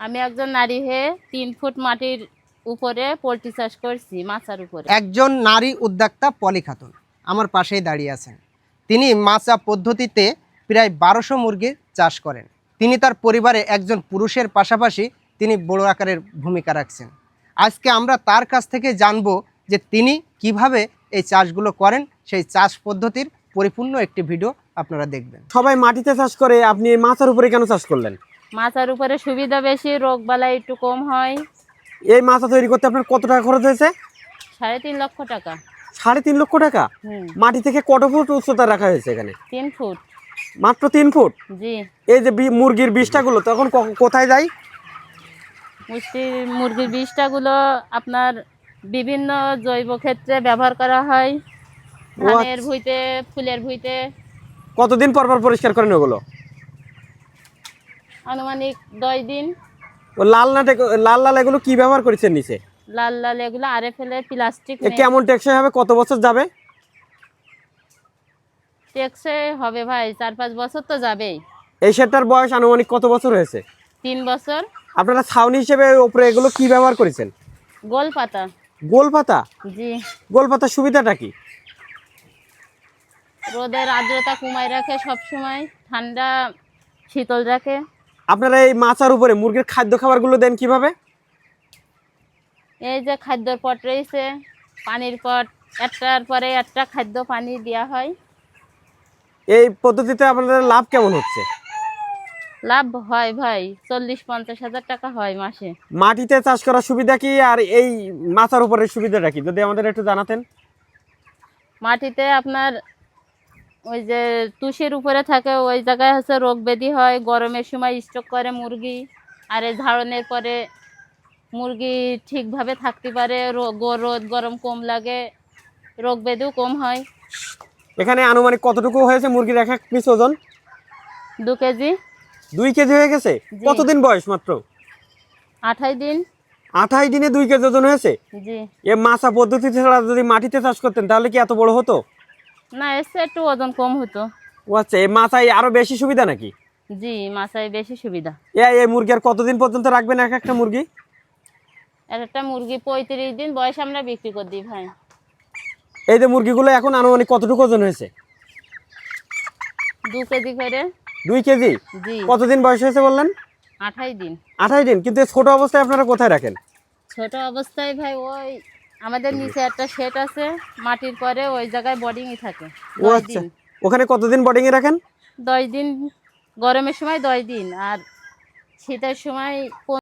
আমি একজন নারী হয়ে 3 ফুট মাটির উপরে পোল্ট্রি চাষ করছি, মাচার উপরে। একজন নারী উদ্যোক্তা পলি খাতুন আমার পাশেই দাঁড়িয়ে আছেন। তিনি মাচা পদ্ধতিতে প্রায় 1200 মুরগির চাষ করেন। তিনি তার পরিবারে একজন পুরুষের পাশাপাশি তিনি বড় আকারের ভূমিকা রাখছেন। আজকে আমরা তার কাছ থেকে জানব যে তিনি কিভাবে এই চাষগুলো করেন, সেই চাষ পদ্ধতির পরিপূর্ণ একটি ভিডিও আপনারা দেখবেন। সবাই মাটিতে চাষ করে, আপনি এই মাচার উপরে কেন চাষ করলেন? মাচার উপরে সুবিধা বেশি, রোগ বালাই একটু কম হয়। এই মাচা তৈরি করতে আপনার কত টাকা খরচ হয়েছে? 3.5 লক্ষ টাকা। 3.5 লক্ষ টাকা? মাটি থেকে কত ফুট উচ্চতা রাখা হয়েছে এখানে? 3 ফুট। মাত্র 3 ফুট? জি। এই যে মুরগির বিষটাগুলো তখন কোথায় যায়? মুরগির বিষটাগুলো আপনার বিভিন্ন জৈব ক্ষেত্রে ব্যবহার করা হয়। ধানের ভুঁইতে, ফুলের ভুঁইতে। কতদিন পর পর পরিষ্কার করেন ওগুলো? আনুমানিক 10 দিন। ও লাল লাল এগুলো কি ব্যবহার করেছেন নিচে? লাল লাল এগুলো আরএফএল এর প্লাস্টিক। কেমন টেকসই হবে? কত বছর যাবে? টেকসই হবে ভাই, 4-5 বছর তো যাবেই। এই শেডটার বয়স আনুমানিক কত বছর হয়েছে? 3 বছর। আপনারা ছাউনি হিসেবে উপরে এগুলো কি ব্যবহার করেছেন? গোল পাতা। গোল পাতা? জি। গোল পাতার সুবিধাটা কি? রোদের আর্দ্রতা কমায় রাখে, সব সময় ঠান্ডা শীতল রাখে। আপনারা এই মাচার উপরে মুরগির খাদ্য খাবারগুলো দেন কিভাবে? এই যে খাদ্যর পট রয়েছে, পানির পট, একটার পরে একটা খাদ্য পানি দেওয়া হয়। এই পদ্ধতিতে আপনাদের লাভ কেমন হচ্ছে? লাভ হয় ভাই, 40-50 হাজার টাকা হয় মাসে। মাটিতে চাষ করার সুবিধা কি আর এই মাচার উপরের সুবিধাটা কি, যদি আমাদের একটু জানাতেন? মাটিতে আপনার ওই যে তুষের উপরে থাকে, ওই জায়গায় হচ্ছে রোগ ব্যাধি হয়, গরমের সময় স্ট্রোক করে মুরগি। আর এই ধারণের পরে মুরগি ঠিকভাবে থাকতে পারে, রোদ গরম কম লাগে, রোগ ব্যাধিও কম হয়। এখানে আনুমানিক কতটুকু হয়েছে মুরগির এক এক পিস ওজন? 2 কেজি। 2 কেজি হয়ে গেছে? কতদিন বয়স মাত্র? 28 দিন। 28 দিনে 2 কেজি ওজন হয়েছে? জি। এ মাচা পদ্ধতি ছাড়া যদি মাটিতে চাষ করতেন তাহলে কি এত বড় হতো? না, এসে একটু ওজন কম হতো। ও আচ্ছা, এই মাচায় আরো বেশি সুবিধা নাকি? জি, মাচায় বেশি সুবিধা। এই মুরগি আর কতদিন পর্যন্ত রাখবেন এক একটা মুরগি? একটা মুরগি 35 দিন বয়স আমরা বিক্রি করে দিই ভাই। এই যে মুরগিগুলো এখন আনুমানিক কতটুকু ওজন হয়েছে? 2 কেজি করে। 2 কেজি? জি। কতদিন বয়স হয়েছে বললেন? 28 দিন। 28 দিন। কিন্তু ছোট অবস্থায় আপনারা কোথায় রাখেন? ছোট অবস্থায় ভাই ওই আমাদের নিচে একটা শেড আছে মাটির পরে, ওই জায়গায় বোর্ডিংই থাকে। ও আচ্ছা, ওখানে কতদিন বোর্ডিং এ রাখেন? 10 দিন। গরমের সময় 10 দিন, আর শীতের সময়